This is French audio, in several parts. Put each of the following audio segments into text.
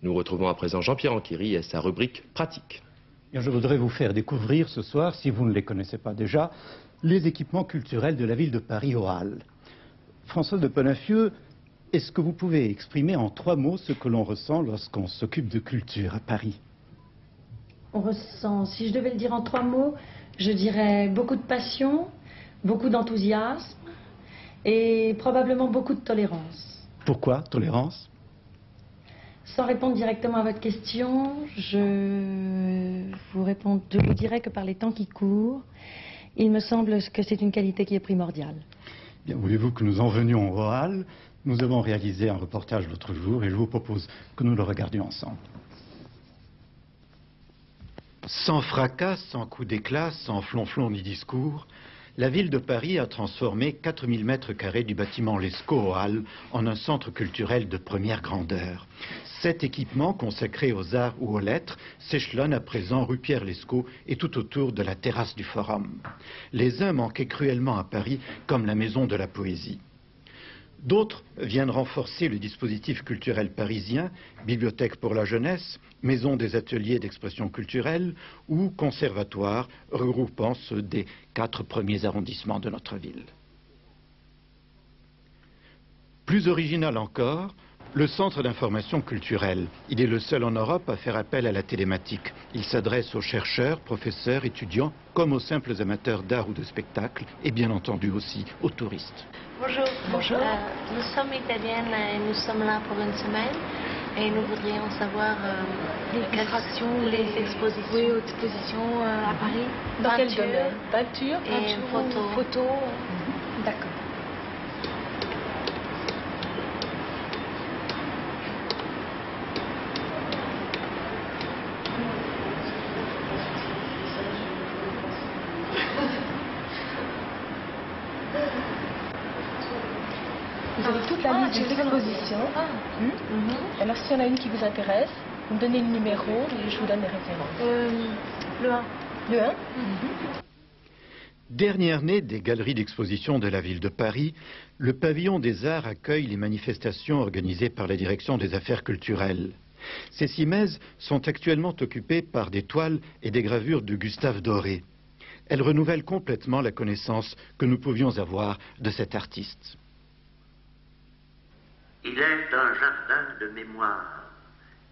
Nous retrouvons à présent Jean-Pierre Anquery et sa rubrique pratique. Bien, je voudrais vous faire découvrir ce soir, si vous ne les connaissez pas déjà, les équipements culturels de la ville de Paris aux Halles. François de Penafieux, est-ce que vous pouvez exprimer en 3 mots ce que l'on ressent lorsqu'on s'occupe de culture à Paris? On ressent, si je devais le dire en 3 mots, je dirais beaucoup de passion, beaucoup d'enthousiasme et probablement beaucoup de tolérance. Pourquoi tolérance? Sans répondre directement à votre question, je vous dirais que par les temps qui courent, il me semble que c'est une qualité qui est primordiale. Bien, voulez-vous que nous en venions aux Halles? Nous avons réalisé un reportage l'autre jour et je vous propose que nous le regardions ensemble. Sans fracas, sans coup d'éclat, sans flonflon ni discours, la ville de Paris a transformé 4000 mètres carrés du bâtiment Lescaut aux Halles en un centre culturel de première grandeur. 7 équipements consacrés aux arts ou aux lettres s'échelonnent à présent rue Pierre-Lescaut et tout autour de la terrasse du Forum. Les uns manquaient cruellement à Paris, comme la Maison de la Poésie. D'autres viennent renforcer le dispositif culturel parisien, bibliothèque pour la jeunesse, maison des ateliers d'expression culturelle ou conservatoire regroupant ceux des 4 premiers arrondissements de notre ville. Plus original encore, le Centre d'information culturelle. Il est le seul en Europe à faire appel à la télématique. Il s'adresse aux chercheurs, professeurs, étudiants, comme aux simples amateurs d'art ou de spectacle, et bien entendu aussi aux touristes. Bonjour. Bonjour. Nous sommes italiennes et nous sommes là pour une semaine et nous voudrions savoir les expositions. Oui, expositions à Paris. Dans quel domaine? Peinture, et photo. D'accord. Vous avez toute la liste des expositions. Alors s'il y en a une qui vous intéresse, vous me donnez le numéro et je vous donne les références. Le 1. Le 1 Dernière née des galeries d'exposition de la ville de Paris, le pavillon des arts accueille les manifestations organisées par la direction des affaires culturelles. Ces 6 mèzes sont actuellement occupées par des toiles et des gravures de Gustave Doré. Elles renouvellent complètement la connaissance que nous pouvions avoir de cet artiste. Il est un jardin de mémoire,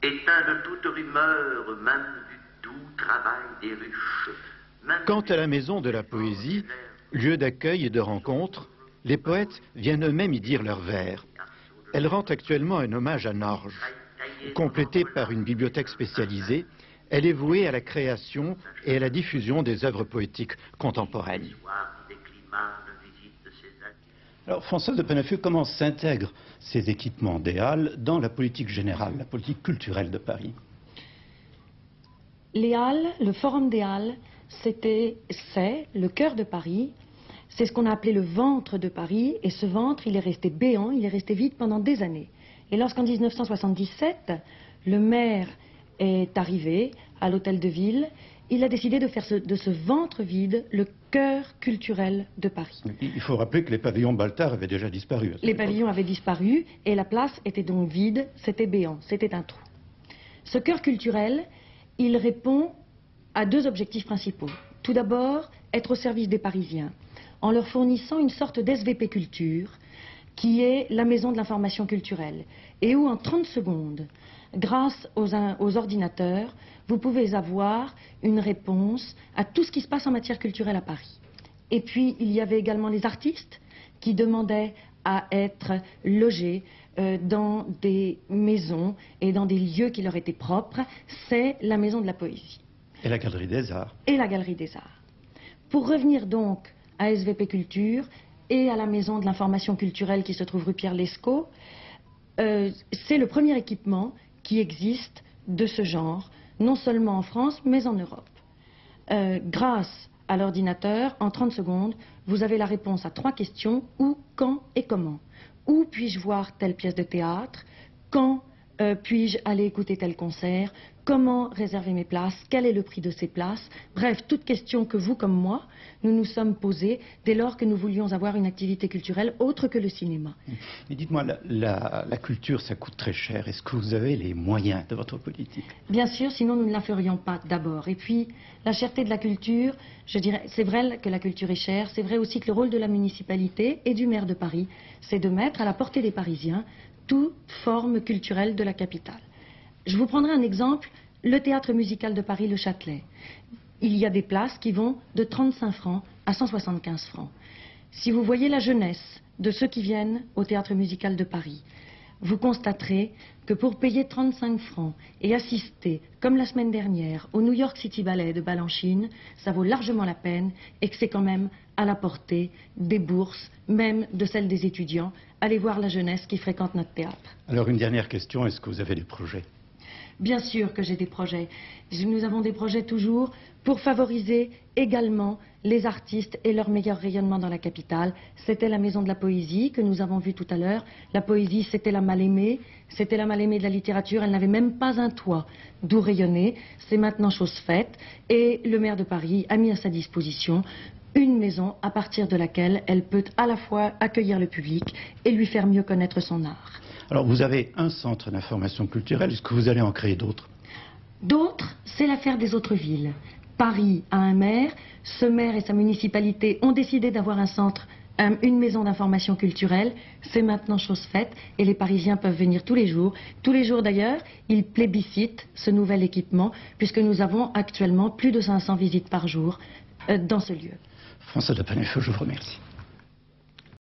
éteint de toute rumeur, même du doux travail des ruches. Quant à la Maison de la Poésie, lieu d'accueil et de rencontre, les poètes viennent eux-mêmes y dire leurs vers. Elle rend actuellement un hommage à Norge. Complétée par une bibliothèque spécialisée, elle est vouée à la création et à la diffusion des œuvres poétiques contemporaines. Alors, François de Penafieux, comment s'intègrent ces équipements des Halles dans la politique générale, la politique culturelle de Paris? Les Halles, le Forum des Halles, c'est le cœur de Paris. C'est ce qu'on a appelé le ventre de Paris. Et ce ventre, il est resté béant, il est resté vide pendant des années. Et lorsqu'en 1977, le maire est arrivé à l'hôtel de ville, il a décidé de faire de ce ventre vide le cœur culturel de Paris. Il faut rappeler que les pavillons Baltard avaient déjà disparu. Les pavillons avaient disparu et la place était donc vide, c'était béant, c'était un trou. Ce cœur culturel, il répond à 2 objectifs principaux. Tout d'abord, être au service des Parisiens, en leur fournissant une sorte d'SVP Culture, qui est la maison de l'information culturelle, et où en 30 secondes, grâce aux ordinateurs, vous pouvez avoir une réponse à tout ce qui se passe en matière culturelle à Paris. Et puis, il y avait également les artistes qui demandaient à être logés dans des maisons et dans des lieux qui leur étaient propres. C'est la Maison de la Poésie. Et la Galerie des Arts. Et la Galerie des Arts. Pour revenir donc à SVP Culture et à la Maison de l'Information Culturelle qui se trouve rue Pierre-Lescaut, c'est le premier équipement qui existe de ce genre, non seulement en France, mais en Europe. Grâce à l'ordinateur, en 30 secondes, vous avez la réponse à 3 questions, où, quand et comment. Où puis-je voir telle pièce de théâtre? Quand Puis-je aller écouter tel concert? Comment réserver mes places? Quel est le prix de ces places? Bref, toutes questions que vous comme moi, nous nous sommes posées dès lors que nous voulions avoir une activité culturelle autre que le cinéma. Mais dites-moi, la culture, ça coûte très cher. Est-ce que vous avez les moyens de votre politique? Bien sûr, sinon nous ne la ferions pas d'abord. Et puis, la cherté de la culture, je dirais, c'est vrai que la culture est chère, c'est vrai aussi que le rôle de la municipalité et du maire de Paris, c'est de mettre à la portée des Parisiens toute forme culturelle de la capitale. Je vous prendrai un exemple, le théâtre musical de Paris, le Châtelet. Il y a des places qui vont de 35 francs à 175 francs. Si vous voyez la jeunesse de ceux qui viennent au théâtre musical de Paris, vous constaterez que pour payer 35 francs et assister, comme la semaine dernière, au New York City Ballet de Balanchine, ça vaut largement la peine et que c'est quand même à la portée des bourses, même de celles des étudiants. Allez voir la jeunesse qui fréquente notre théâtre. Alors une dernière question, est-ce que vous avez des projets? Bien sûr que j'ai des projets. Nous avons des projets toujours pour favoriser également les artistes et leur meilleur rayonnement dans la capitale. C'était la Maison de la Poésie que nous avons vue tout à l'heure. La poésie, c'était la mal-aimée. C'était la mal-aimée de la littérature. Elle n'avait même pas un toit d'où rayonner. C'est maintenant chose faite. Et le maire de Paris a mis à sa disposition une maison à partir de laquelle elle peut à la fois accueillir le public et lui faire mieux connaître son art. Alors vous avez un centre d'information culturelle, est-ce que vous allez en créer d'autres? D'autres, c'est l'affaire des autres villes. Paris a un maire, ce maire et sa municipalité ont décidé d'avoir un centre, une maison d'information culturelle. C'est maintenant chose faite et les Parisiens peuvent venir tous les jours. Tous les jours d'ailleurs, ils plébiscitent ce nouvel équipement puisque nous avons actuellement plus de 500 visites par jour dans ce lieu. François de Paneffeux, je vous remercie.